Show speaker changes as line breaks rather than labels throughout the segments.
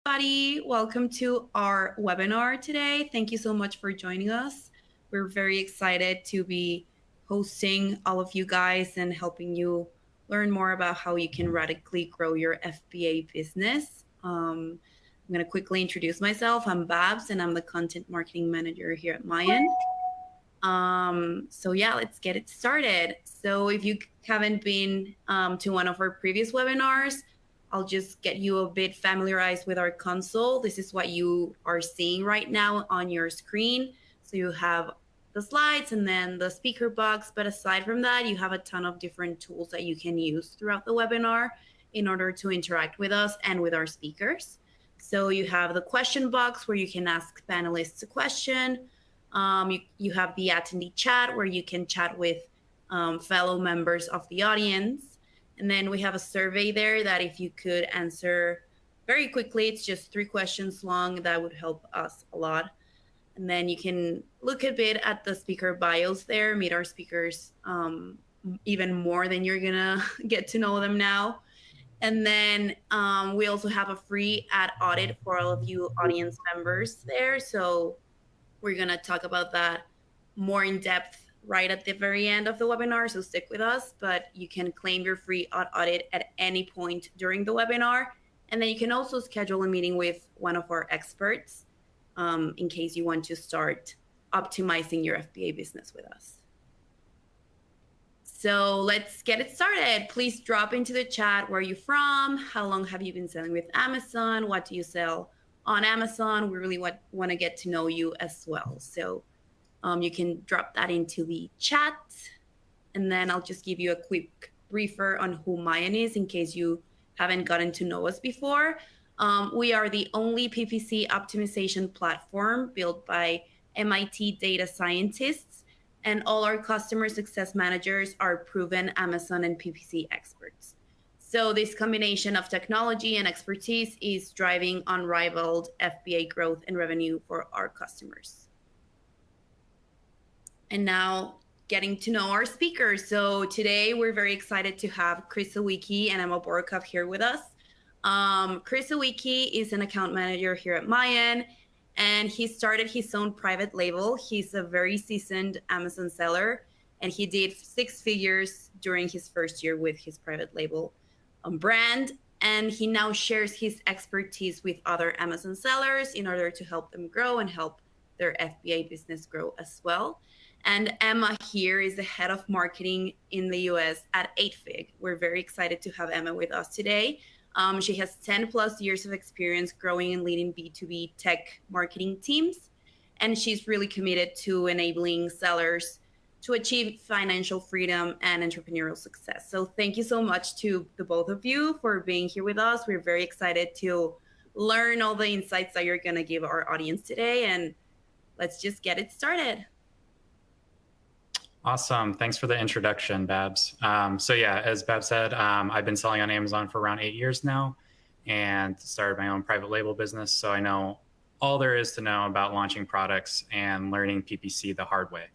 everybody. Welcome to our webinar today. Thank you so much for joining us. We're very excited to be hosting all of you guys and helping you learn more about how you can radically grow your FBA business. I'm going to quickly introduce myself. I'm Babs, and I'm the content marketing manager here at Mayan. So yeah, let's get it started. So if you haven't been to one of our previous webinars, I'll just get you a bit familiarized with our console. This is what you are seeing right now on your screen. So you have the slides and then the speaker box. But aside from that, you have a ton of different tools that you can use throughout the webinar in order to interact with us and with our speakers. So you have the question box where you can ask panelists a question. You have the attendee chat where you can chat with fellow members of the audience. And then we have a survey there that if you could answer very quickly, it's just 3 questions long, that would help us a lot. And then you can look a bit at the speaker bios there, meet our speakers even more than you're gonna get to know them now. And then we also have a free ad audit for all of you audience members there. So we're gonna talk about that more in depth right at the very end of the webinar, so stick with us. But you can claim your free audit at any point during the webinar. And then you can also schedule a meeting with one of our experts in case you want to start optimizing your FBA business with us. So let's get it started. Please drop into the chat where you're from, how long have you been selling with Amazon, what do you sell on Amazon. We really want to get to know you as well. So you can drop that into the chat, and then I'll just give you a quick briefer on who Mayan is in case you haven't gotten to know us before. We are the only PPC optimization platform built by MIT data scientists, and all our customer success managers are proven Amazon and PPC experts. So this combination of technology and expertise is driving unrivaled FBA growth and revenue for our customers. And now getting to know our speakers. So today we're very excited to have Chris Sawicki and Emma Borochoff here with us. Chris Sawicki is an account manager here at Mayan, and he started his own private label. He's a very seasoned Amazon seller, and he did 6 figures during his first year with his private label brand. And he now shares his expertise with other Amazon sellers in order to help them grow and help their FBA business grow as well. And Emma here is the head of marketing in the US at 8Fig. We're very excited to have Emma with us today. She has 10 plus years of experience growing and leading B2B tech marketing teams. And she's really committed to enabling sellers to achieve financial freedom and entrepreneurial success. So thank you so much to the both of you for being here with us. We're very excited to learn all the insights that you're gonna give our audience today. And let's just get it started.
Awesome. Thanks for the introduction, Babs. So yeah, as Babs said, I've been selling on Amazon for around 8 years now and started my own private label business. So I know all there is to know about launching products and learning PPC the hard way.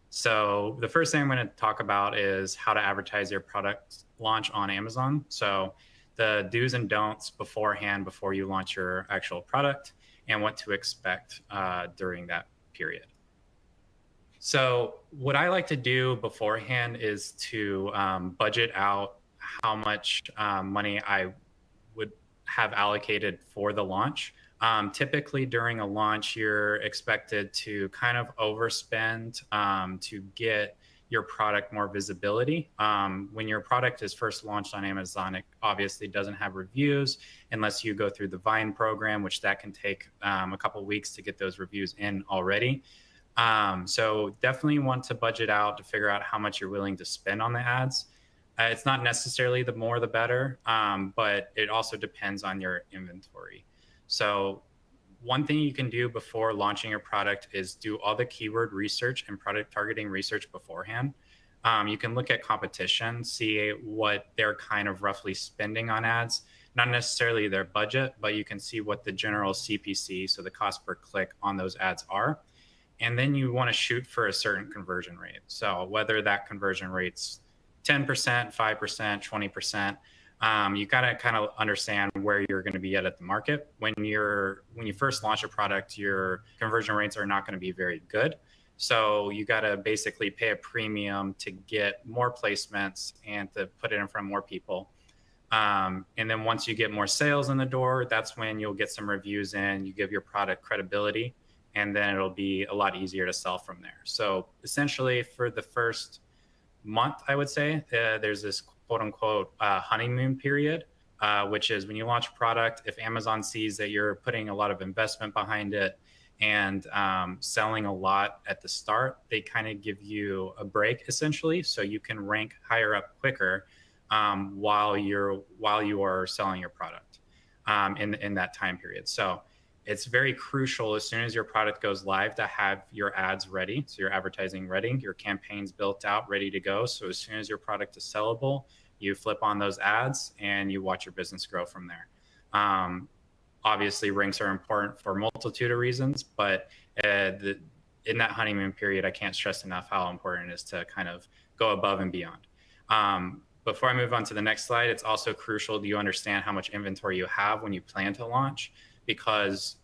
So the first thing I'm going to talk about is how to advertise your product launch on Amazon. So the do's and don'ts beforehand, before you launch your actual product, and what to expect during that period. So what I like to do beforehand is to budget out how much money I would have allocated for the launch. Typically during a launch, you're expected to kind of overspend to get your product more visibility. When your product is first launched on Amazon, it obviously doesn't have reviews unless you go through the Vine program, which that can take a couple of weeks to get those reviews in already. So definitely want to budget out to figure out how much you're willing to spend on the ads. It's not necessarily the more the better, but it also depends on your inventory. So one thing you can do before launching your product is do all the keyword research and product targeting research beforehand. You can look at competition, see what they're kind of roughly spending on ads, not necessarily their budget, but you can see what the general CPC, so the cost per click on those ads are. And then you want to shoot for a certain conversion rate. So whether that conversion rate's 10%, 5%, 20%, you gotta kind of understand where you're going to be at the market. When you first launch a product, your conversion rates are not going to be very good. So you got to basically pay a premium to get more placements and to put it in front of more people. And then once you get more sales in the door, that's when you'll get some reviews in, you give your product credibility, and then it'll be a lot easier to sell from there. So essentially for the first month, I would say, there's this quote unquote honeymoon period, which is when you launch a product, if Amazon sees that you're putting a lot of investment behind it and selling a lot at the start, they kind of give you a break essentially, so you can rank higher up quicker while you are selling your product in that time period. So it's very crucial as soon as your product goes live to have your ads ready, so your advertising ready, your campaigns built out, ready to go. So as soon as your product is sellable, you flip on those ads and you watch your business grow from there. Obviously, ranks are important for a multitude of reasons, but in that honeymoon period, I can't stress enough how important it is to kind of go above and beyond. Before I move on to the next slide, it's also crucial that you understand how much inventory you have when you plan to launch, because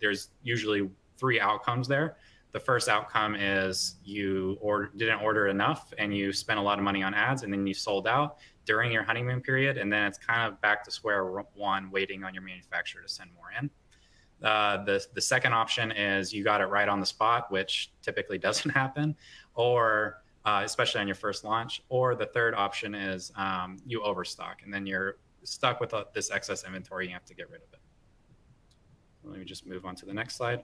there's usually 3 outcomes there. The first outcome is you didn't order enough and you spent a lot of money on ads, and then you sold out during your honeymoon period, and then it's kind of back to square one, waiting on your manufacturer to send more in. The second option is you got it right on the spot, which typically doesn't happen, or especially on your first launch. Or the third option is you overstock, and then you're stuck with this excess inventory. You have to get rid of it. Let me just move on to the next slide.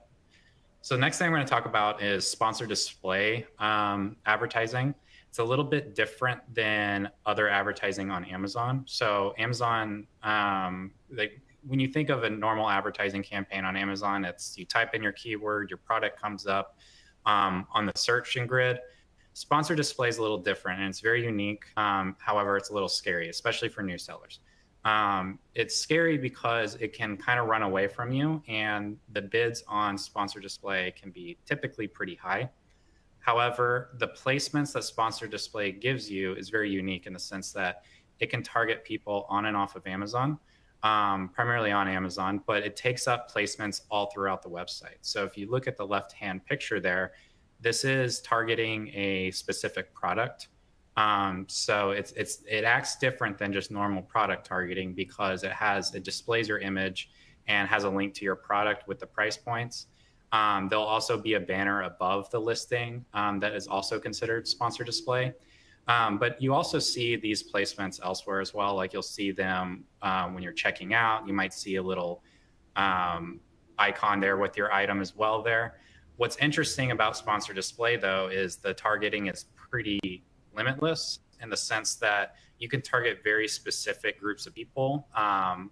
So the next thing I'm going to talk about is sponsored display advertising. It's a little bit different than other advertising on Amazon. So Amazon, when you think of a normal advertising campaign on Amazon, it's you type in your keyword, your product comes up on the searching grid. Sponsored display is a little different, and it's very unique. However, it's a little scary, especially for new sellers. It's scary because it can kind of run away from you, and the bids on sponsored display can be typically pretty high. However, the placements that sponsored display gives you is very unique in the sense that it can target people on and off of Amazon, primarily on Amazon, but it takes up placements all throughout the website. So if you look at the left-hand picture there, this is targeting a specific product. So it acts different than just normal product targeting because it displays your image and has a link to your product with the price points. There'll also be a banner above the listing that is also considered sponsored display. But you also see these placements elsewhere as well. Like you'll see them when you're checking out. You might see a little icon there with your item as well there. What's interesting about sponsored display, though, is the targeting is pretty limitless in the sense that you can target very specific groups of people,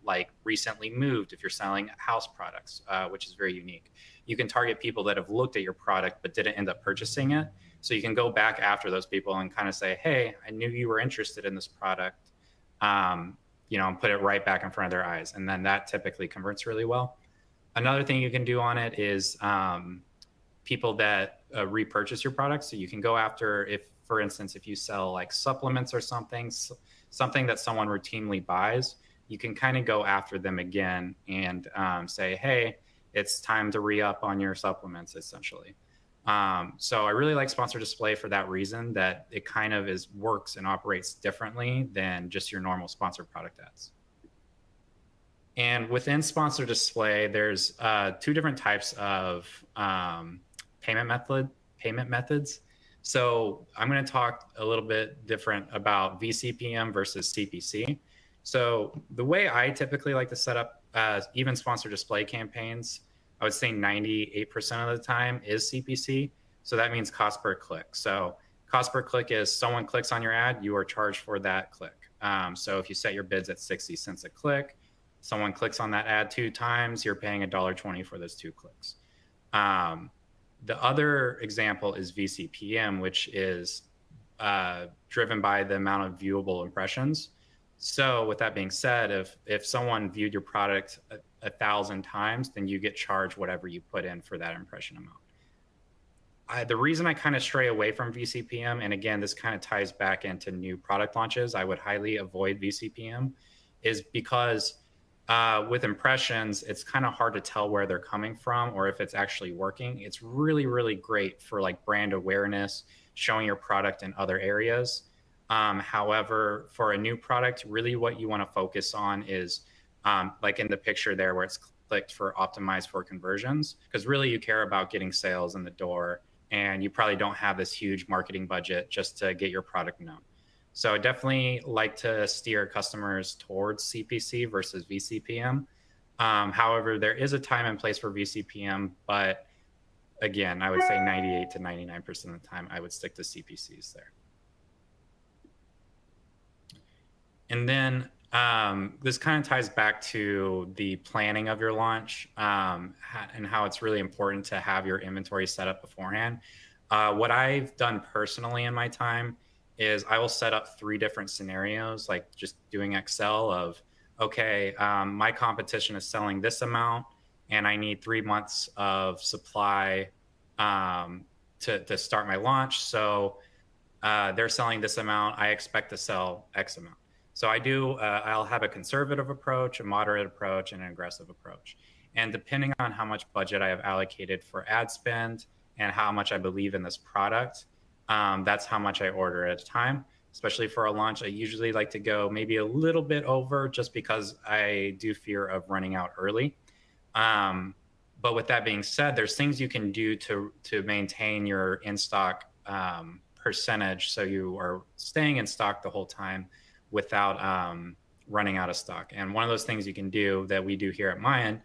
like recently moved if you're selling house products, which is very unique. You can target people that have looked at your product but didn't end up purchasing it. So you can go back after those people and kind of say, hey, I knew you were interested in this product, and put it right back in front of their eyes. And then that typically converts really well. Another thing you can do on it is people that repurchase your product. So you can go after, for instance, if you sell like supplements or something that someone routinely buys, you can kind of go after them again and say, hey, it's time to re-up on your supplements, essentially. So I really like sponsored display for that reason, that it kind of works and operates differently than just your normal sponsored product ads. And within sponsored display, there's 2 different types of payment methods. So I'm going to talk a little bit different about VCPM versus CPC. So the way I typically like to set up even sponsored display campaigns, I would say 98% of the time is CPC. So that means cost per click. So cost per click is someone clicks on your ad, you are charged for that click. So if you set your bids at 60 cents a click, someone clicks on that ad 2 times, you're paying $1.20 for those 2 clicks. The other example is VCPM, which is driven by the amount of viewable impressions. So with that being said, if someone viewed your product 1,000 times, then you get charged whatever you put in for that impression amount. The reason I kind of stray away from VCPM, and again, this kind of ties back into new product launches, I would highly avoid VCPM, is because with impressions, it's kind of hard to tell where they're coming from or if it's actually working. It's really, really great for like brand awareness, showing your product in other areas. However, for a new product, really what you want to focus on is like in the picture there where it's clicked for optimized for conversions, because really you care about getting sales in the door, and you probably don't have this huge marketing budget just to get your product known. So I definitely like to steer customers towards CPC versus VCPM. However, there is a time and place for VCPM, but again, I would say 98 to 99% of the time, I would stick to CPCs there. And then this kind of ties back to the planning of your launch and how it's really important to have your inventory set up beforehand. What I've done personally in my time is I will set up 3 different scenarios, like just doing Excel of, okay, my competition is selling this amount and I need 3 months of supply to start my launch. So they're selling this amount, I expect to sell X amount. So I'll have a conservative approach, a moderate approach, and an aggressive approach. And depending on how much budget I have allocated for ad spend and how much I believe in this product, that's how much I order at a time. Especially for a launch, I usually like to go maybe a little bit over just because I do fear of running out early. But with that being said, there's things you can do to maintain your in-stock percentage so you are staying in stock the whole time without running out of stock. And one of those things you can do that we do here at Mayan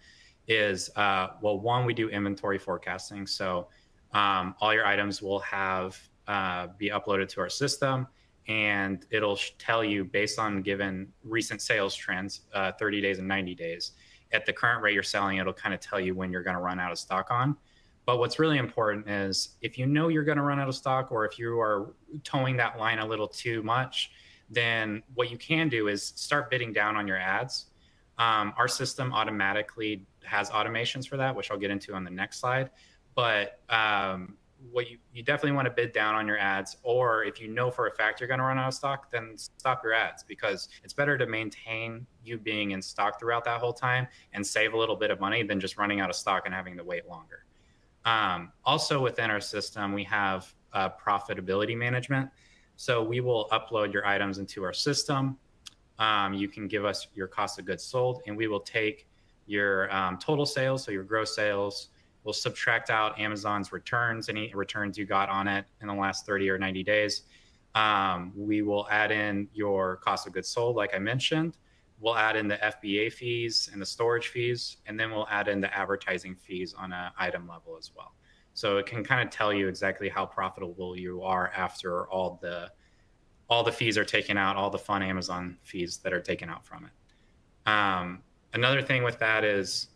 is, well, one, we do inventory forecasting. So all your items will be uploaded to our system, and it'll tell you based on given recent sales trends, 30 days and 90 days. At the current rate you're selling, it'll kind of tell you when you're going to run out of stock on. But what's really important is if you know you're going to run out of stock, or if you are towing that line a little too much, then what you can do is start bidding down on your ads. Our system automatically has automations for that, which I'll get into on the next slide. But what you definitely want to bid down on your ads, or if you know for a fact you're going to run out of stock, then stop your ads, because it's better to maintain you being in stock throughout that whole time and save a little bit of money than just running out of stock and having to wait longer. Also within our system, we have profitability management. So we will upload your items into our system. You can give us your cost of goods sold, and we will take your total sales, so your gross sales. We'll subtract out Amazon's returns, any returns you got on it in the last 30 or 90 days. We will add in your cost of goods sold, like I mentioned. We'll add in the FBA fees and the storage fees, and then we'll add in the advertising fees on an item level as well. So it can kind of tell you exactly how profitable you are after all the fees are taken out, all the fun Amazon fees that are taken out from it. Another thing with that is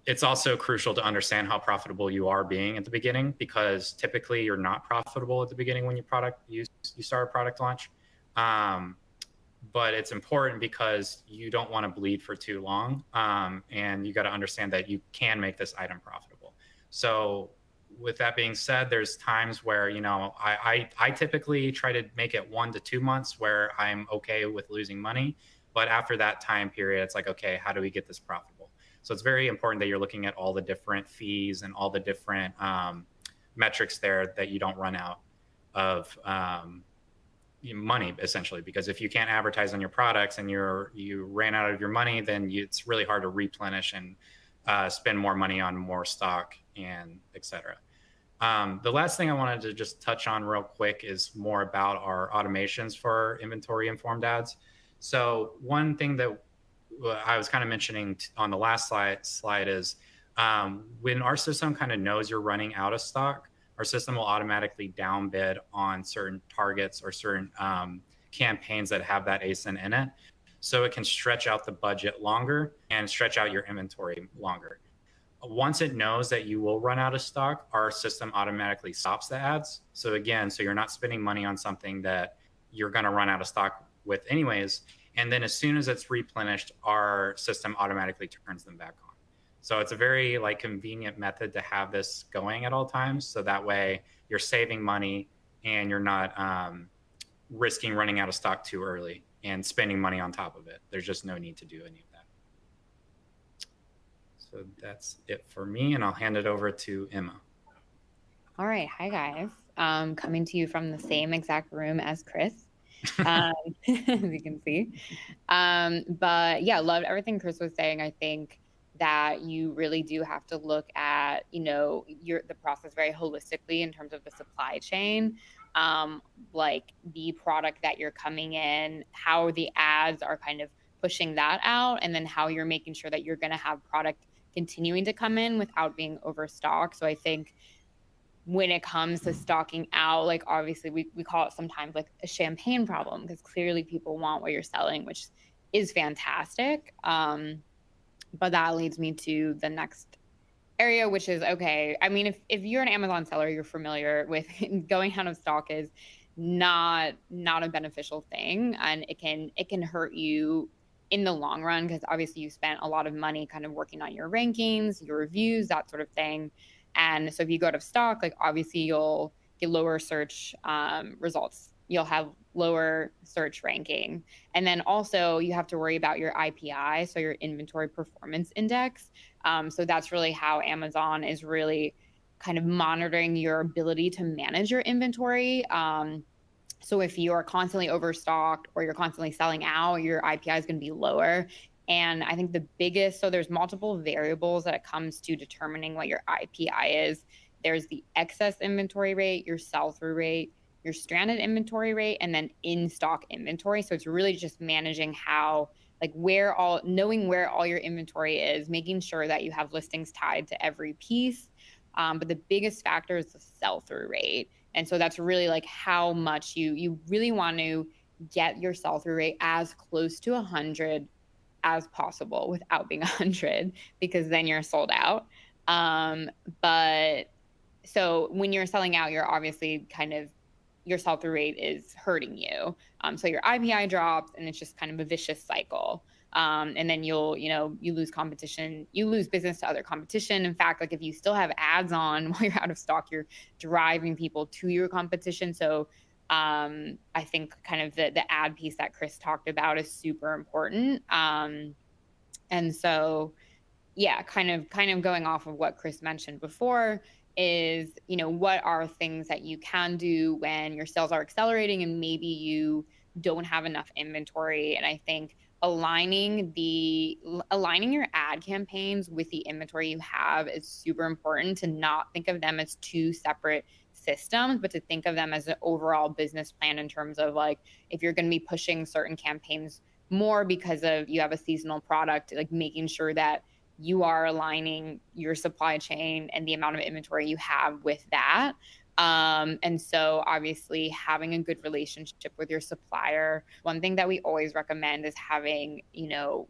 it's also crucial to understand how profitable you are being at the beginning, because typically you're not profitable at the beginning when you start a product launch. But it's important because you don't want to bleed for too long, and you got to understand that you can make this item profitable. So with that being said, there's times where, I typically try to make it 1 to 2 months where I'm okay with losing money. But after that time period, it's like, okay, how do we get this profitable? So it's very important that you're looking at all the different fees and all the different metrics there, that you don't run out of money, essentially. Because if you can't advertise on your products and you ran out of your money, then it's really hard to replenish and spend more money on more stock and etc. The last thing I wanted to just touch on real quick is more about our automations for inventory informed ads. So one thing that I was kind of mentioning on the last slide is when our system kind of knows you're running out of stock, our system will automatically downbid on certain targets or certain campaigns that have that ASIN in it. So it can stretch out the budget longer and stretch out your inventory longer. Once it knows that you will run out of stock, our system automatically stops the ads. So again, you're not spending money on something that you're going to run out of stock with anyways. And then as soon as it's replenished, our system automatically turns them back on. So it's a very convenient method to have this going at all times. So that way you're saving money and you're not risking running out of stock too early. and spending money on top of it. There's just no need to do any of that. So that's it for me, and I'll hand it over to Emma.
All right. Hi, guys. Coming to you from the same exact room as Chris, as you can see. But yeah, loved everything Chris was saying. I think that you really do have to look at, the process very holistically in terms of the supply chain, like the product that you're coming in, how the ads are kind of pushing that out, and then how you're making sure that you're going to have product continuing to come in without being overstocked. So I think when it comes to stocking out, like obviously we call it sometimes like a champagne problem, because clearly people want what you're selling, which is fantastic. But that leads me to the next area, which is, okay, I mean, if you're an Amazon seller, you're familiar with going out of stock is not a beneficial thing, and it can hurt you in the long run, because obviously you spent a lot of money kind of working on your rankings, your reviews, that sort of thing. And so if you go out of stock, like obviously you'll get lower search results. You'll have lower search ranking. And then also you have to worry about your IPI, so your inventory performance index. So that's really how Amazon is really kind of monitoring your ability to manage your inventory. So if you're constantly overstocked or you're constantly selling out, your IPI is going to be lower. And I think so there's multiple variables that it comes to determining what your IPI is. There's the excess inventory rate, your sell-through rate, your stranded inventory rate, and then in-stock inventory. So it's really just managing knowing where all your inventory is, making sure that you have listings tied to every piece. But the biggest factor is the sell-through rate. And so that's really like how much you really want to get your sell-through rate as close to 100 as possible without being 100, because then you're sold out. But so when you're selling out, you're obviously your sell-through rate is hurting you. So your IPI drops, and it's just kind of a vicious cycle. And then you lose competition, you lose business to other competition. In fact, like if you still have ads on while you're out of stock, you're driving people to your competition. So I think kind of the ad piece that Chris talked about is super important. And so, yeah, kind of going off of what Chris mentioned before is, what are things that you can do when your sales are accelerating and maybe you don't have enough inventory. And I think aligning your ad campaigns with the inventory you have is super important, to not think of them as two separate systems, but to think of them as an overall business plan in terms of like, if you're going to be pushing certain campaigns more because of you have a seasonal product, like making sure that you are aligning your supply chain and the amount of inventory you have with that. And so obviously having a good relationship with your supplier. One thing that we always recommend is having,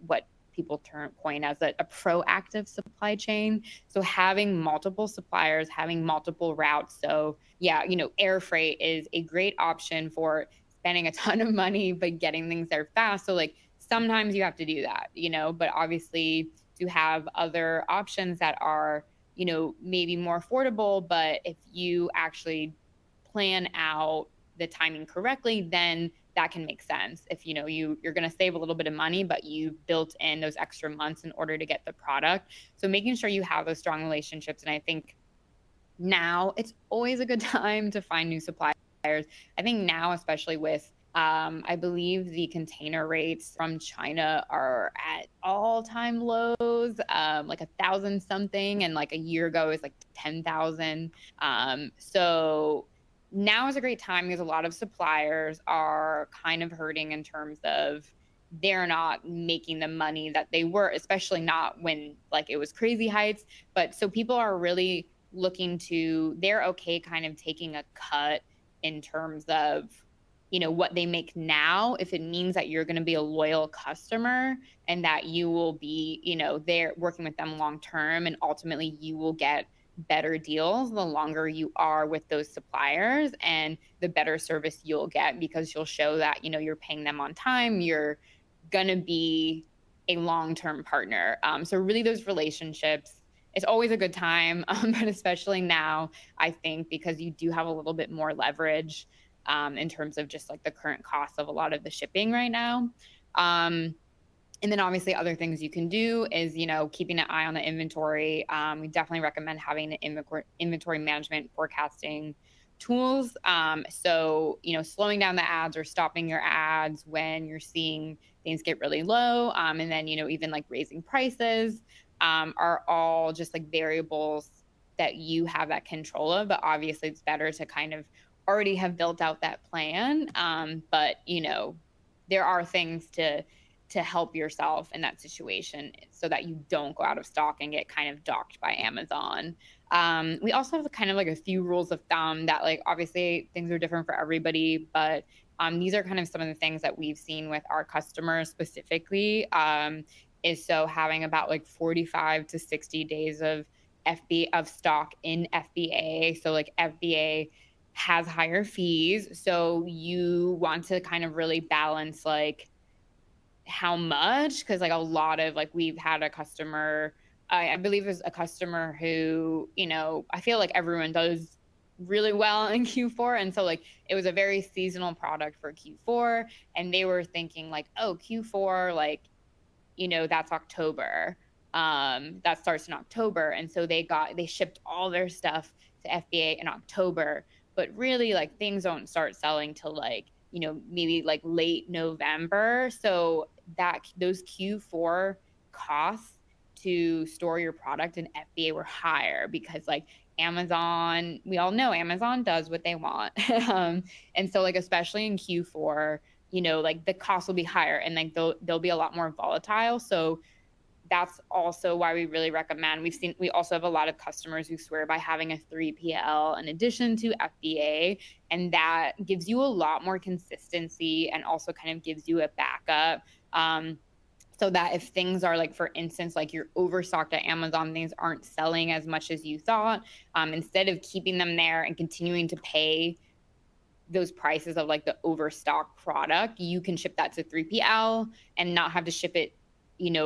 what people coin as a proactive supply chain. So having multiple suppliers, having multiple routes. So yeah, air freight is a great option for spending a ton of money, but getting things there fast. So like sometimes you have to do that, but obviously to have other options that are, maybe more affordable, but if you actually plan out the timing correctly, then that can make sense. If you're going to save a little bit of money, but you built in those extra months in order to get the product. So making sure you have those strong relationships. And I think now it's always a good time to find new suppliers. I think now, especially with I believe the container rates from China are at all-time lows, like 1,000 something, and like a year ago it was like 10,000. So now is a great time because a lot of suppliers are kind of hurting in terms of they're not making the money that they were, especially not when like it was crazy heights. But so people are really they're okay kind of taking a cut in terms of what they make now, if it means that you're going to be a loyal customer and that you will be, there working with them long term, and ultimately you will get better deals the longer you are with those suppliers, and the better service you'll get because you'll show that, you're paying them on time, you're going to be a long-term partner. So really those relationships, it's always a good time, but especially now, I think, because you do have a little bit more leverage. in terms of just like the current cost of a lot of the shipping right now. And then obviously other things you can do is, keeping an eye on the inventory. We definitely recommend having an inventory management forecasting tools. So, slowing down the ads or stopping your ads when you're seeing things get really low. And then, even like raising prices are all just like variables that you have that control of. But obviously it's better to kind of already have built out that plan. But, there are things to help yourself in that situation so that you don't go out of stock and get kind of docked by Amazon. We also have kind of like a few rules of thumb that, like, obviously things are different for everybody, but these are kind of some of the things that we've seen with our customers specifically, is so having about like 45 to 60 days of stock in FBA. So like FBA has higher fees. So you want to kind of really balance like how much, because like a lot of like we've had a customer, I believe is a customer who, I feel like everyone does really well in Q4. And so like it was a very seasonal product for Q4. And they were thinking like, oh, Q4, like, that's October. That starts in October. And so they shipped all their stuff to FBA in October. But really like things don't start selling till like, maybe like late November. So that those Q4 costs to store your product in FBA were higher because like Amazon, we all know Amazon does what they want. And so like, especially in Q4, like the cost will be higher and like they'll be a lot more volatile. So that's also why we really recommend. We also have a lot of customers who swear by having a 3PL in addition to FBA, and that gives you a lot more consistency and also kind of gives you a backup. So that if things are like, for instance, like you're overstocked at Amazon, things aren't selling as much as you thought, instead of keeping them there and continuing to pay those prices of like the overstock product, you can ship that to 3PL and not have to ship it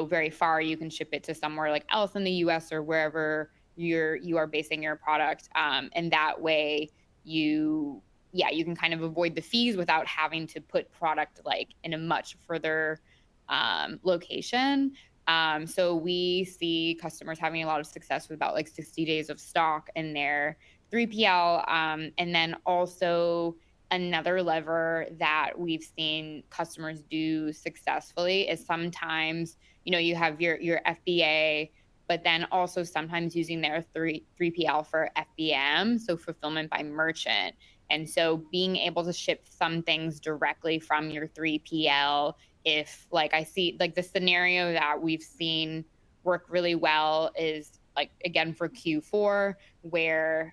very far. You can ship it to somewhere like else in the US or wherever you are basing your product. And that way you can kind of avoid the fees without having to put product like in a much further location. So we see customers having a lot of success with about like 60 days of stock in their 3PL. And then also another lever that we've seen customers do successfully is sometimes, you have your FBA, but then also sometimes using their 3PL for FBM, so fulfillment by merchant. And so being able to ship some things directly from your 3PL, if like I see like the scenario that we've seen work really well is like, again, for Q4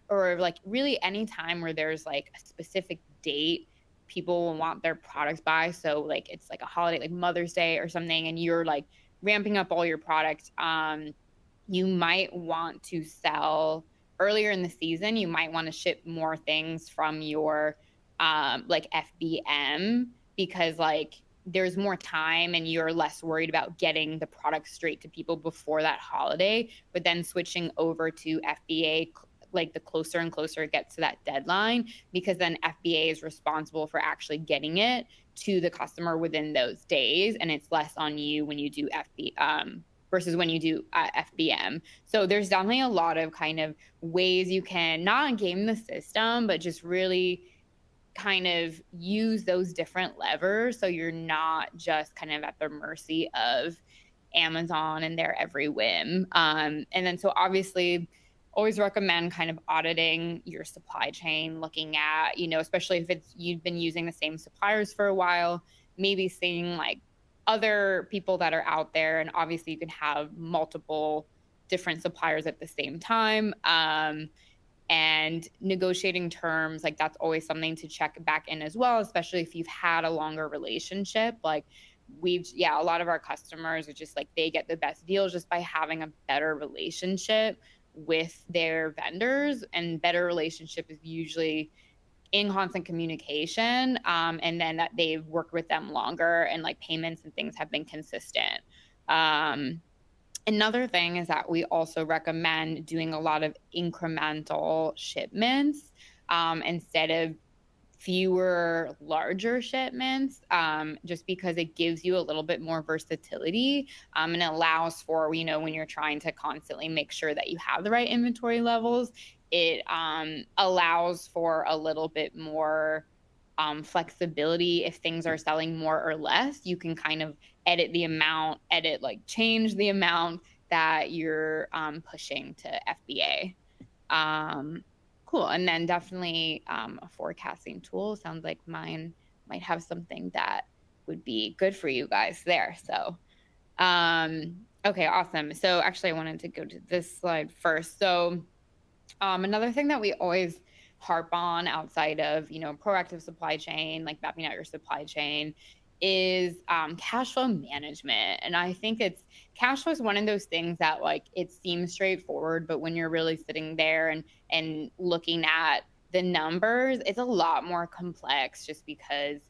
or like really any time where there's like a specific date people will want their products by. So like it's like a holiday, like Mother's Day or something, and you're like ramping up all your product. You might want to sell earlier in the season. You might want to ship more things from your like FBM because like there's more time and you're less worried about getting the product straight to people before that holiday. But then switching over to FBA, like the closer and closer it gets to that deadline, because then FBA is responsible for actually getting it to the customer within those days, and it's less on you when you do versus when you do FBM. So there's definitely a lot of kind of ways you can not game the system, but just really kind of use those different levers so you're not just kind of at the mercy of Amazon and their every whim. And then so obviously always recommend kind of auditing your supply chain, looking at, especially if you've been using the same suppliers for a while, maybe seeing like other people that are out there. And obviously you can have multiple different suppliers at the same time. And negotiating terms, like that's always something to check back in as well, especially if you've had a longer relationship. Like a lot of our customers are just like, they get the best deals just by having a better relationship with their vendors, and better relationship is usually in constant communication, and then that they've worked with them longer and like payments and things have been consistent. Another thing is that we also recommend doing a lot of incremental shipments instead of fewer larger shipments, just because it gives you a little bit more versatility, and allows for, when you're trying to constantly make sure that you have the right inventory levels, it allows for a little bit more flexibility. If things are selling more or less, you can kind of change the amount that you're pushing to FBA. Cool. And then definitely a forecasting tool. Sounds like mine might have something that would be good for you guys there. So, okay, awesome. So actually I wanted to go to this slide first. So another thing that we always harp on outside of, proactive supply chain, like mapping out your supply chain, is cash flow management. And I think cash flow is one of those things that, like, it seems straightforward, but when you're really sitting there and looking at the numbers, it's a lot more complex, just because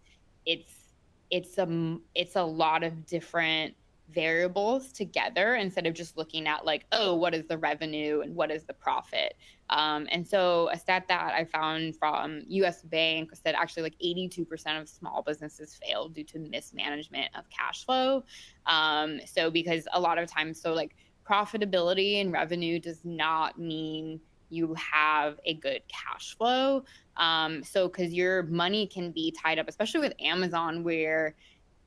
it's a lot of different variables together, instead of just looking at like, oh, what is the revenue and what is the profit. And so a stat that I found from US Bank said actually like 82% of small businesses fail due to mismanagement of cash flow. So because a lot of times, so like profitability and revenue does not mean you have a good cash flow. So because your money can be tied up, especially with Amazon, where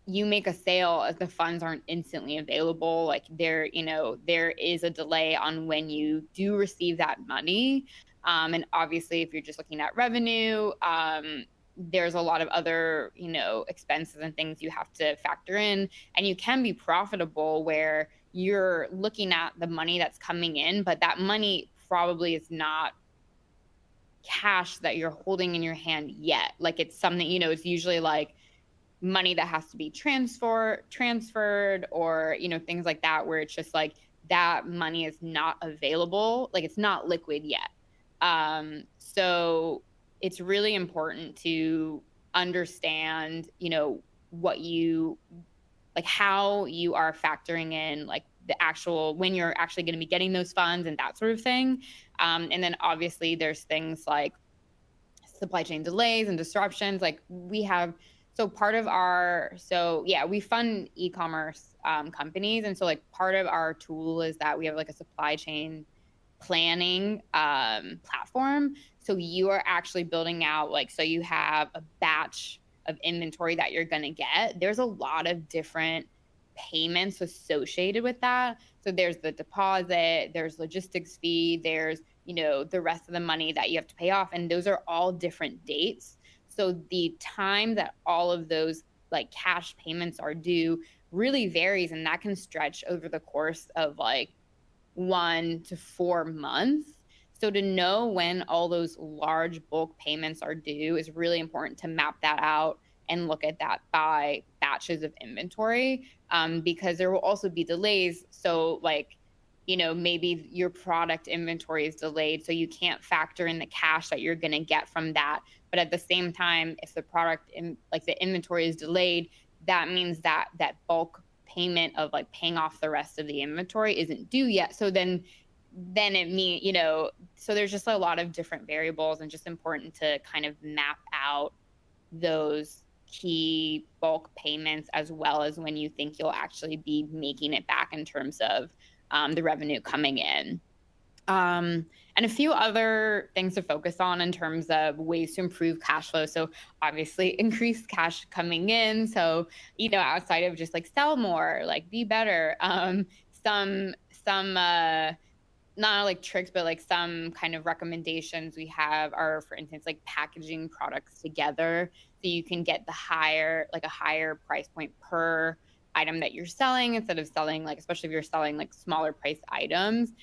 you make a sale, the funds aren't instantly available. Like there is a delay on when you do receive that money. And obviously if you're just looking at revenue, there's a lot of other, expenses and things you have to factor in. And you can be profitable where you're looking at the money that's coming in, but that money probably is not cash that you're holding in your hand yet. Like it's something, it's usually like money that has to be transferred or, things like that, where it's just like that money is not available. Like it's not liquid yet. So it's really important to understand, what you, like how you are factoring in like the actual, when you're actually going to be getting those funds and that sort of thing. And then obviously there's things like supply chain delays and disruptions. Like we have, so part of our, we fund e-commerce companies. And so like part of our tool is that we have like a supply chain planning platform. So you are actually building out, like, so you have a batch of inventory that you're going to get. There's a lot of different payments associated with that. So there's the deposit, there's logistics fee, there's, the rest of the money that you have to pay off. And those are all different dates. So the time that all of those like cash payments are due really varies, and that can stretch over the course of like 1 to 4 months. So to know when all those large bulk payments are due is really important to map that out and look at that by batches of inventory, because there will also be delays. So like, maybe your product inventory is delayed, so you can't factor in the cash that you're going to get from that. But at the same time, if the product the inventory is delayed, that means that bulk payment of like paying off the rest of the inventory isn't due yet. So then it means, so there's just a lot of different variables, and just important to kind of map out those key bulk payments, as well as when you think you'll actually be making it back in terms of the revenue coming in. And a few other things to focus on in terms of ways to improve cash flow. So obviously increase cash coming in. So, outside of just like sell more, like be better, some not like tricks, but like some kind of recommendations we have are, for instance, like packaging products together so you can get a higher price point per item that you're selling, instead of selling, like, especially if you're selling like smaller priced items,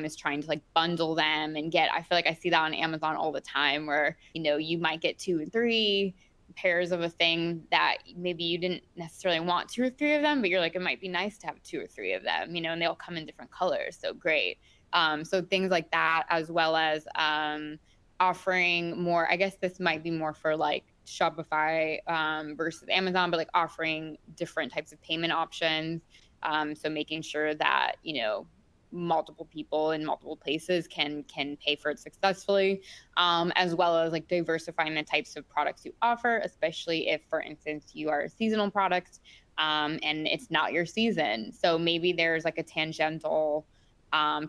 is trying to like bundle them and get, I feel like I see that on Amazon all the time, where, you might get 2 and 3 pairs of a thing that maybe you didn't necessarily want 2 or 3 of them, but you're like, it might be nice to have 2 or 3 of them, and they all come in different colors. So great. So things like that, as well as offering more, I guess this might be more for like Shopify versus Amazon, but like offering different types of payment options. So making sure that, multiple people in multiple places can pay for it successfully, as well as like diversifying the types of products you offer, especially if, for instance, you are a seasonal product and it's not your season. So maybe there's like a tangential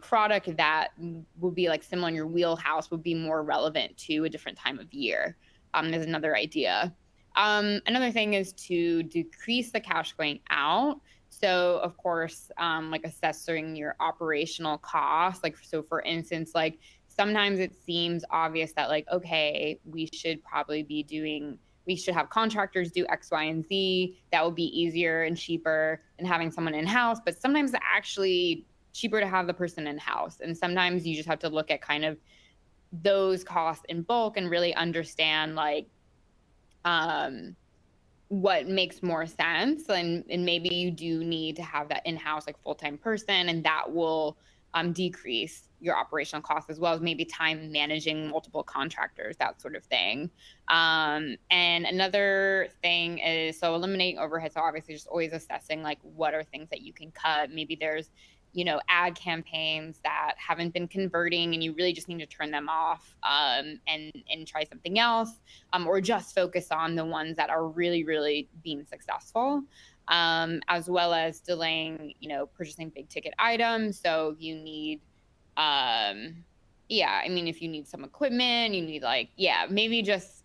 product that would be like similar in your wheelhouse, would be more relevant to a different time of year. Is another idea. Another thing is to decrease the cash going out. So of course, like assessing your operational costs. Like, so for instance, like sometimes it seems obvious that like, okay, we should have contractors do X, Y, and Z. That would be easier and cheaper than having someone in-house. But sometimes it's actually cheaper to have the person in-house. And sometimes you just have to look at kind of those costs in bulk and really understand like what makes more sense. And maybe you do need to have that in-house like full-time person, and that will decrease your operational costs, as well as maybe time managing multiple contractors, that sort of thing. And another thing is, so eliminating overhead. So obviously just always assessing like what are things that you can cut. Maybe there's, you know, ad campaigns that haven't been converting and you really just need to turn them off and try something else, or just focus on the ones that are really, really being successful, as well as delaying, you know, purchasing big ticket items. So you need, if you need some equipment, you need like, maybe just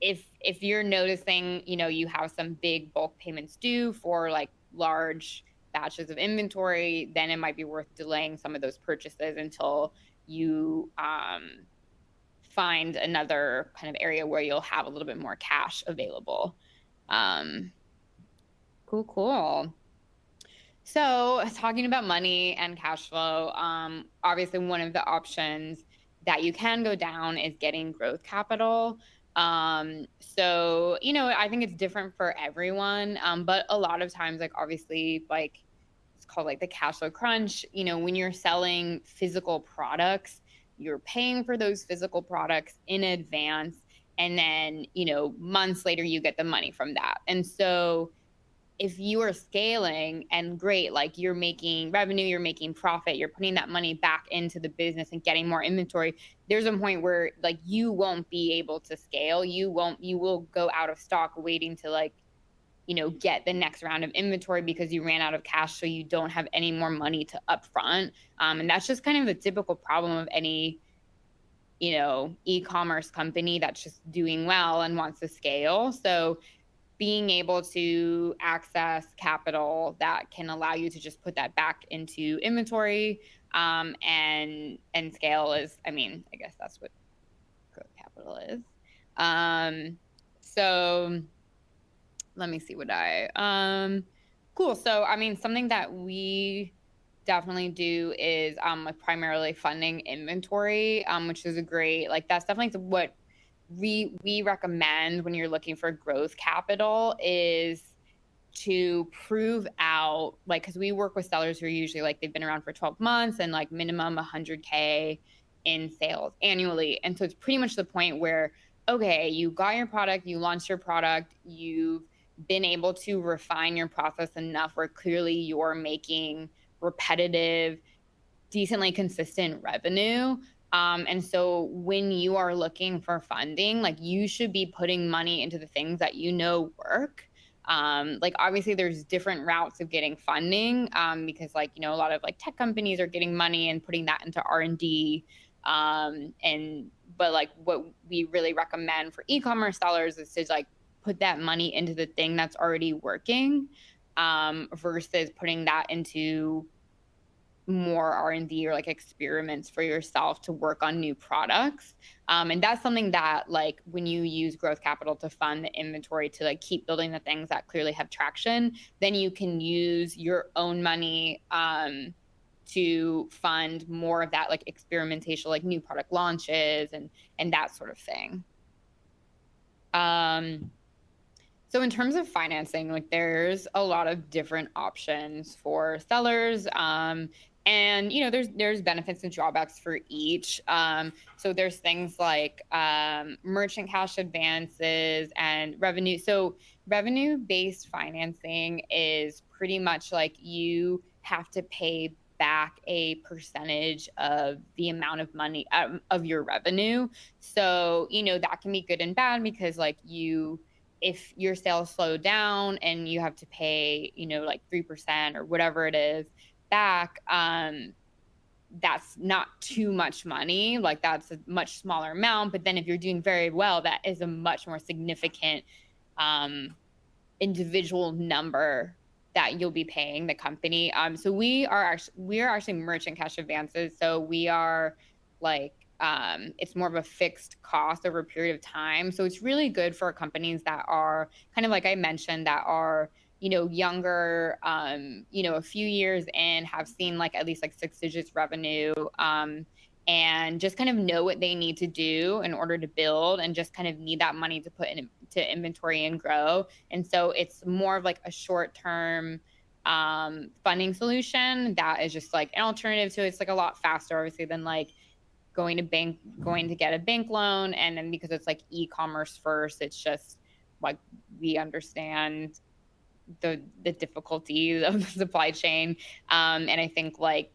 if you're noticing, you know, you have some big bulk payments due for like large batches of inventory, then it might be worth delaying some of those purchases until you find another kind of area where you'll have a little bit more cash available. Cool. So talking about money and cash flow, obviously one of the options that you can go down is getting growth capital. So, you know, I think it's different for everyone. But a lot of times, like obviously, like it's called like the cash flow crunch. You know, when you're selling physical products, you're paying for those physical products in advance. And then, you know, months later, you get the money from that. And so if you are scaling and great, like you're making revenue, you're making profit, you're putting that money back into the business and getting more inventory, there's a point where like you won't be able to scale. You will go out of stock waiting to like, you know, get the next round of inventory because you ran out of cash. So you don't have any more money to upfront. And that's just kind of the typical problem of any, you know, e-commerce company that's just doing well and wants to scale. So being able to access capital that can allow you to just put that back into inventory and scale is, I mean, I guess that's what growth capital is. So let me see cool. So, I mean, something that we definitely do is like primarily funding inventory, which is a great, like that's definitely what we recommend when you're looking for growth capital, is to prove out, like, because we work with sellers who are usually like they've been around for 12 months and like minimum 100K in sales annually. And so it's pretty much the point where, okay, you got your product, you launched your product, you've been able to refine your process enough where clearly you're making repetitive, decently consistent revenue. And so when you are looking for funding, like you should be putting money into the things that you know work. Like obviously there's different routes of getting funding, because like, you know, a lot of like tech companies are getting money and putting that into R&D. But like what we really recommend for e-commerce sellers is to like put that money into the thing that's already working, versus putting that into more R&D or like experiments for yourself to work on new products. And that's something that like when you use growth capital to fund the inventory to like keep building the things that clearly have traction, then you can use your own money to fund more of that like experimentation, like new product launches and that sort of thing. So in terms of financing, like there's a lot of different options for sellers. And, you know, there's benefits and drawbacks for each. So there's things like merchant cash advances and revenue. So revenue-based financing is pretty much like you have to pay back a percentage of the amount of money of your revenue. So, that can be good and bad because like if your sales slow down and you have to pay, like 3% or whatever it is back, that's not too much money. Like that's a much smaller amount. But then if you're doing very well, that is a much more significant individual number that you'll be paying the company. So we are actually merchant cash advances. So we are like, it's more of a fixed cost over a period of time. So it's really good for companies that are kind of like I mentioned, that are, younger, a few years in, have seen like at least like 6 digits revenue, and just kind of know what they need to do in order to build and just kind of need that money to put into inventory and grow. And so it's more of like a short-term funding solution that is just like an alternative to it's like a lot faster, obviously, than like going to get a bank loan. And then because it's like e-commerce first, it's just like we understand the difficulties of the supply chain. And I think like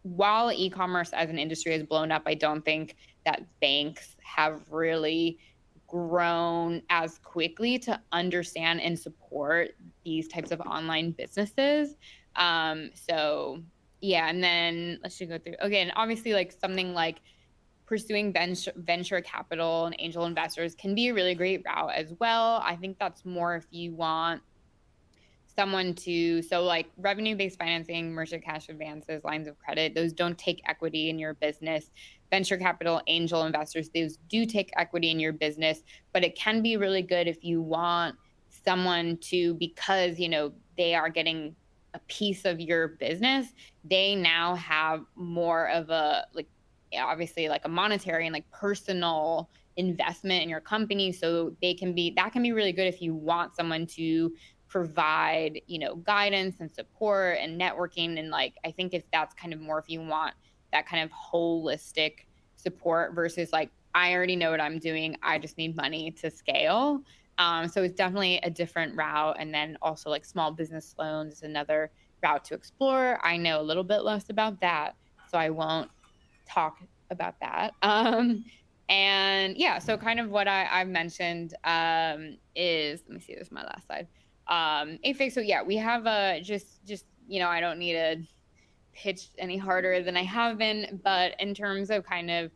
while e-commerce as an industry has blown up, I don't think that banks have really grown as quickly to understand and support these types of online businesses. So yeah, and then let's just go through again. Obviously, like something like pursuing venture capital and angel investors can be a really great route as well. I think that's more if you want someone to, so like revenue-based financing, merchant cash advances, lines of credit, those don't take equity in your business. Venture capital, angel investors, those do take equity in your business, but it can be really good if you want someone to, because, they are getting a piece of your business, they now have more of a, like, obviously like a monetary and like personal investment in your company. So that can be really good if you want someone to provide, guidance and support and networking. And like, I think if that's kind of more, if you want that kind of holistic support versus like, I already know what I'm doing, I just need money to scale. So it's definitely a different route. And then also like small business loans is another route to explore. I know a little bit less about that, so I won't talk about that. And yeah, so kind of what I've mentioned is, let me see, this is my last slide. AFIG. So yeah, we have just I don't need to pitch any harder than I have been, but in terms of kind of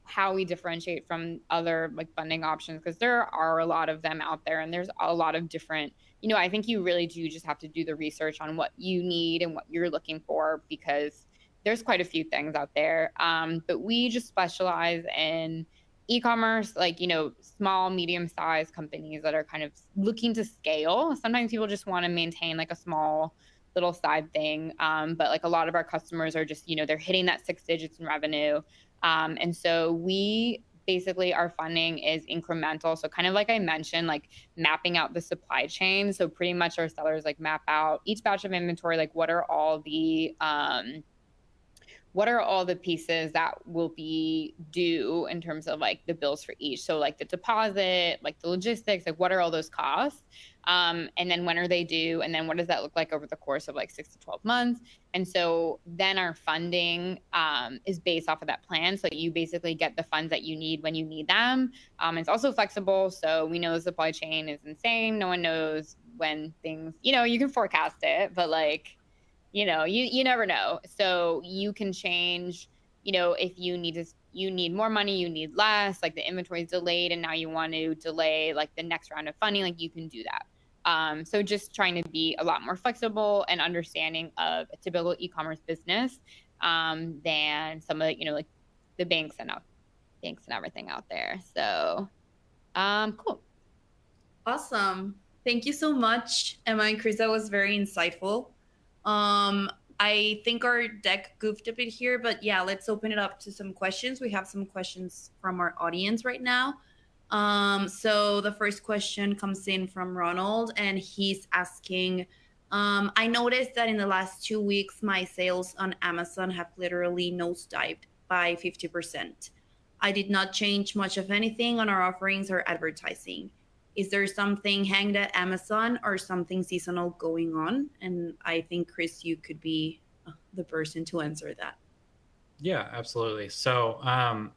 how we differentiate from other like funding options, because there are a lot of them out there and there's a lot of different, I think you really do just have to do the research on what you need and what you're looking for, because there's quite a few things out there. But we just specialize in e-commerce, like, small, medium-sized companies that are kind of looking to scale. Sometimes people just want to maintain like a small little side thing. But like a lot of our customers are just, they're hitting that 6 digits in revenue. And so we basically, our funding is incremental. So kind of like I mentioned, like mapping out the supply chain. So pretty much our sellers like map out each batch of inventory, like what are all the pieces that will be due in terms of like the bills for each. So like the deposit, like the logistics, like what are all those costs? And then when are they due? And then what does that look like over the course of like 6 to 12 months? And so then our funding is based off of that plan. So you basically get the funds that you need when you need them. It's also flexible. So we know the supply chain is insane. No one knows when things, you can forecast it, but like, you never know. So you can change, if you need more money, you need less, like the inventory is delayed and now you want to delay like the next round of funding, like you can do that. So just trying to be a lot more flexible and understanding of a typical e-commerce business than some of the, like the banks and everything out there. So cool.
Awesome. Thank you so much, Emma and Chris. That was very insightful. I think our deck goofed a bit here, but yeah, let's open it up to some questions. We have some questions from our audience right now. So the first question comes in from Ronald, and he's asking, I noticed that in the last 2 weeks, my sales on Amazon have literally nosedived by 50%. I did not change much of anything on our offerings or advertising. is there something hanged at Amazon or something seasonal going on? And I think, Chris, you could be the person to answer that.
Yeah, absolutely. So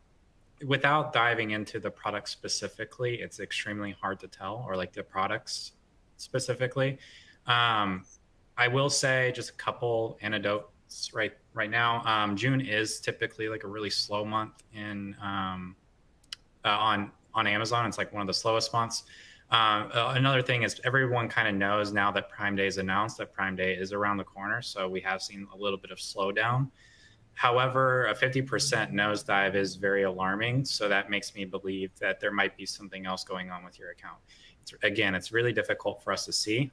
without diving into the product specifically, it's extremely hard to tell, or like the products specifically. I will say just a couple anecdotes right now. June is typically like a really slow month in on Amazon. It's like one of the slowest months. Another thing is everyone kind of knows now that Prime Day is announced, that Prime Day is around the corner. So we have seen a little bit of slowdown. However, a 50% nosedive is very alarming. So that makes me believe that there might be something else going on with your account. It's really difficult for us to see.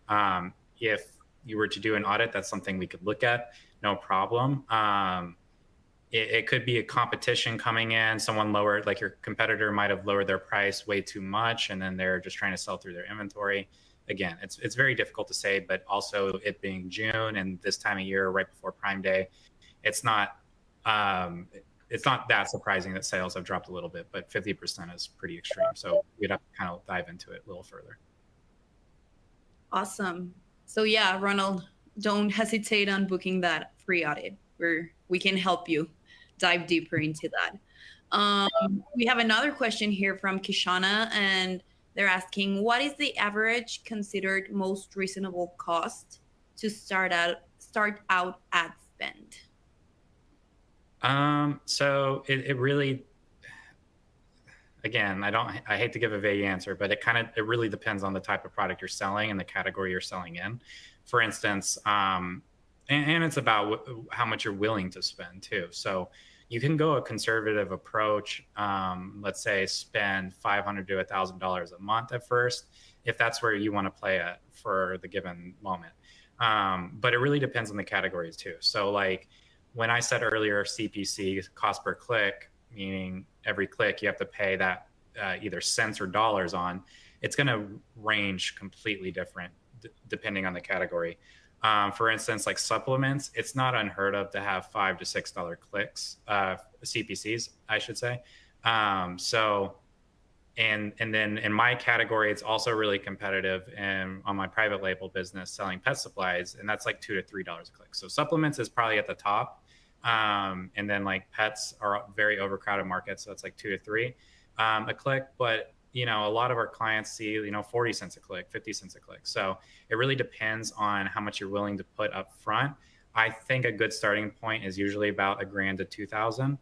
If you were to do an audit, that's something we could look at, no problem. It could be a competition coming in. Someone lowered, like your competitor might have lowered their price way too much, and then they're just trying to sell through their inventory. Again, it's very difficult to say, but also it being June and this time of year, right before Prime Day, it's not that surprising that sales have dropped a little bit, but 50% is pretty extreme. So we'd have to kind of dive into it a little further.
Awesome. So yeah, Ronald, don't hesitate on booking that free audit where we can help you dive deeper into that. We have another question here from Kishana, and they're asking, what is the average considered most reasonable cost to start out ad spend?
So it really, again, I hate to give a vague answer, but it really depends on the type of product you're selling and the category you're selling in. For instance, and it's about how much you're willing to spend too. So you can go a conservative approach. Let's say spend $500 to $1,000 a month at first, if that's where you want to play at for the given moment. But it really depends on the categories too. So like when I said earlier, CPC, cost per click, meaning every click you have to pay that either cents or dollars on, it's going to range completely different depending on the category. For instance, like supplements, it's not unheard of to have $5 to $6 clicks, CPCs, I should say. So, and then in my category, it's also really competitive. And on my private label business, selling pet supplies, and that's like $2 to $3 a click. So supplements is probably at the top. And then like pets are very overcrowded markets, so it's like 2 to 3 a click. But you know, a lot of our clients see 40 cents a click, 50 cents a click. So it really depends on how much you're willing to put up front. I think a good starting point is usually about $1,000 to $2,000.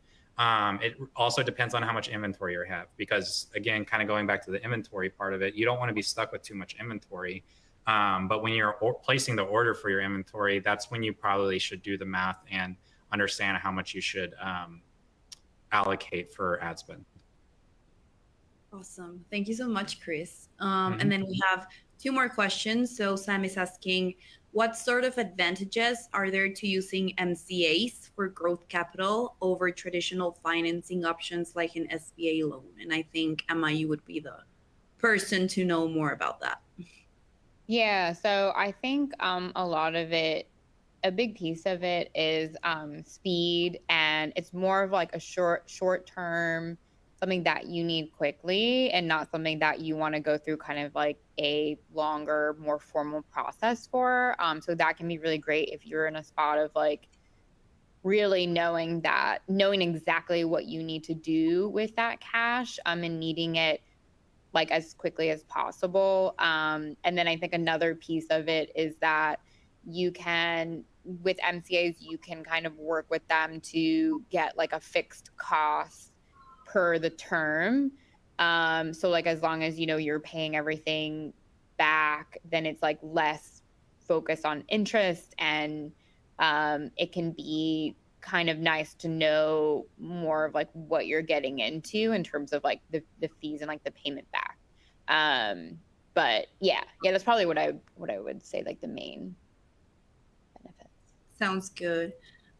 It also depends on how much inventory you have, because again, kind of going back to the inventory part of it, you don't want to be stuck with too much inventory. But when you're placing the order for your inventory, that's when you probably should do the math and understand how much you should allocate for ad spend.
Awesome. Thank you so much, Chris. And then we have 2 more questions. So Sam is asking, what sort of advantages are there to using MCAs for growth capital over traditional financing options like an SBA loan? And I think, Emma, you would be the person to know more about that.
Yeah, so I think a lot of it, a big piece of it is speed, and it's more of like a short term, something that you need quickly and not something that you want to go through kind of like a longer, more formal process for. So that can be really great if you're in a spot of like really knowing exactly what you need to do with that cash and needing it like as quickly as possible. And then I think another piece of it is that you can, with MCAs, you can kind of work with them to get like a fixed cost per the term. So like as long as you're paying everything back, then it's like less focus on interest, and it can be kind of nice to know more of like what you're getting into in terms of like the fees and like the payment back. But yeah, that's probably what I would say like the main benefits.
Sounds good.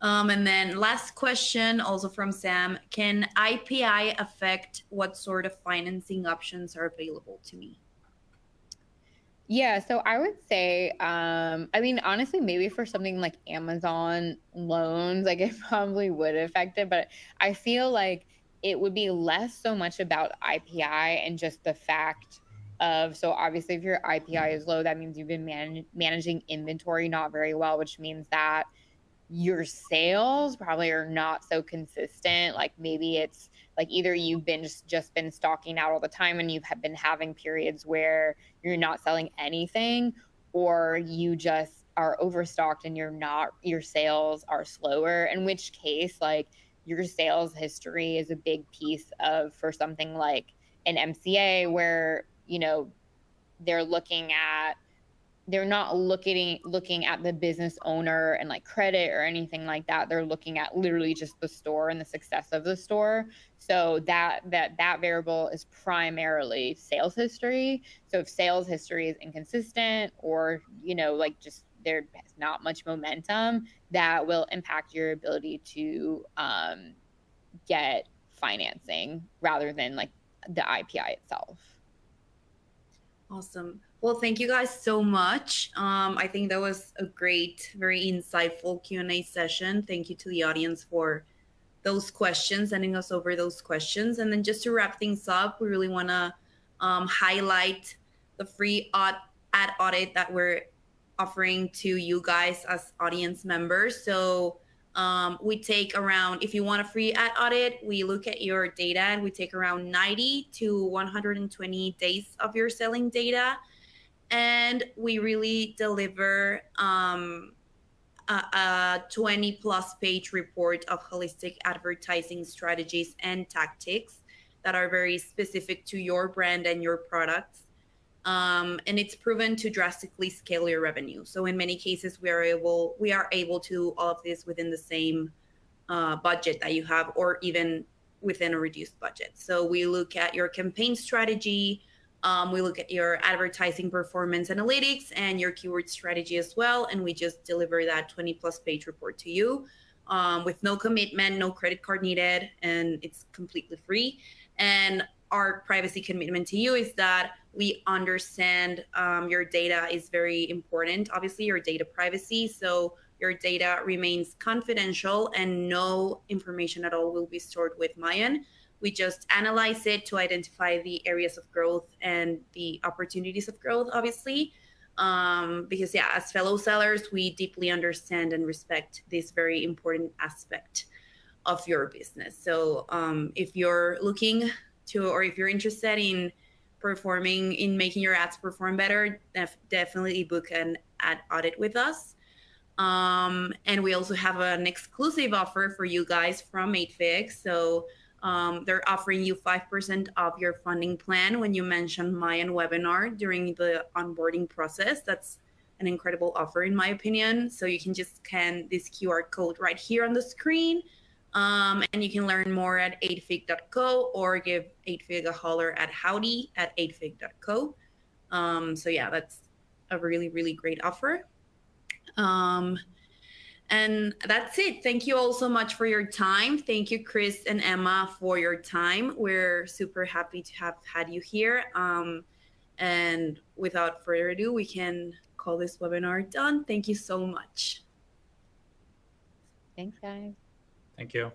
And then last question, also from Sam, can IPI affect what sort of financing options are available to me?
Yeah, so I would say, I mean, honestly, maybe for something like Amazon loans, like it probably would affect it, but I feel like it would be less so much about IPI and just the fact of, so obviously if your IPI is low, that means you've been managing inventory not very well, which means that your sales probably are not so consistent. Like maybe it's like either you've been just been stocking out all the time and you've been having periods where you're not selling anything, or you just are overstocked and your sales are slower, in which case like your sales history is a big piece of, for something like an MCA, where, you know, they're not looking at the business owner and like credit or anything like that. They're looking at literally just the store and the success of the store. So that variable is primarily sales history. So if sales history is inconsistent, or, you know, like just there's not much momentum, that will impact your ability to get financing rather than like the IPI itself.
Awesome. Well, thank you guys so much. I think that was a great, very insightful Q&A session. Thank you to the audience for those questions, sending us over those questions. And then just to wrap things up, we really want to highlight the free ad audit that we're offering to you guys as audience members. So we take around, if you want a free ad audit, we look at your data and we take around 90 to 120 days of your selling data. And we really deliver a 20 plus page report of holistic advertising strategies and tactics that are very specific to your brand and your products. And it's proven to drastically scale your revenue. So in many cases, we are able to do all of this within the same budget that you have, or even within a reduced budget. So we look at your campaign strategy, we look at your advertising performance analytics and your keyword strategy as well, and we just deliver that 20 plus page report to you with no commitment, no credit card needed, and it's completely free. And our privacy commitment to you is that we understand your data is very important, obviously your data privacy. So your data remains confidential and no information at all will be stored with Mayan. We just analyze it to identify the areas of growth and the opportunities of growth, obviously. Because yeah, as fellow sellers, we deeply understand and respect this very important aspect of your business. So if you're looking to, or if you're interested in making your ads perform better, definitely book an ad audit with us. And we also have an exclusive offer for you guys from 8fig. So they're offering you 5% of your funding plan when you mention Mayan webinar during the onboarding process. That's an incredible offer in my opinion. So you can just scan this QR code right here on the screen. And you can learn more at 8fig.co or give 8fig a holler at howdy@8fig.co. So yeah, that's a really, really great offer. And that's it. Thank you all so much for your time. Thank you, Chris and Emma, for your time. We're super happy to have had you here. And without further ado, we can call this webinar done. Thank you so much.
Thanks, guys.
Thank you.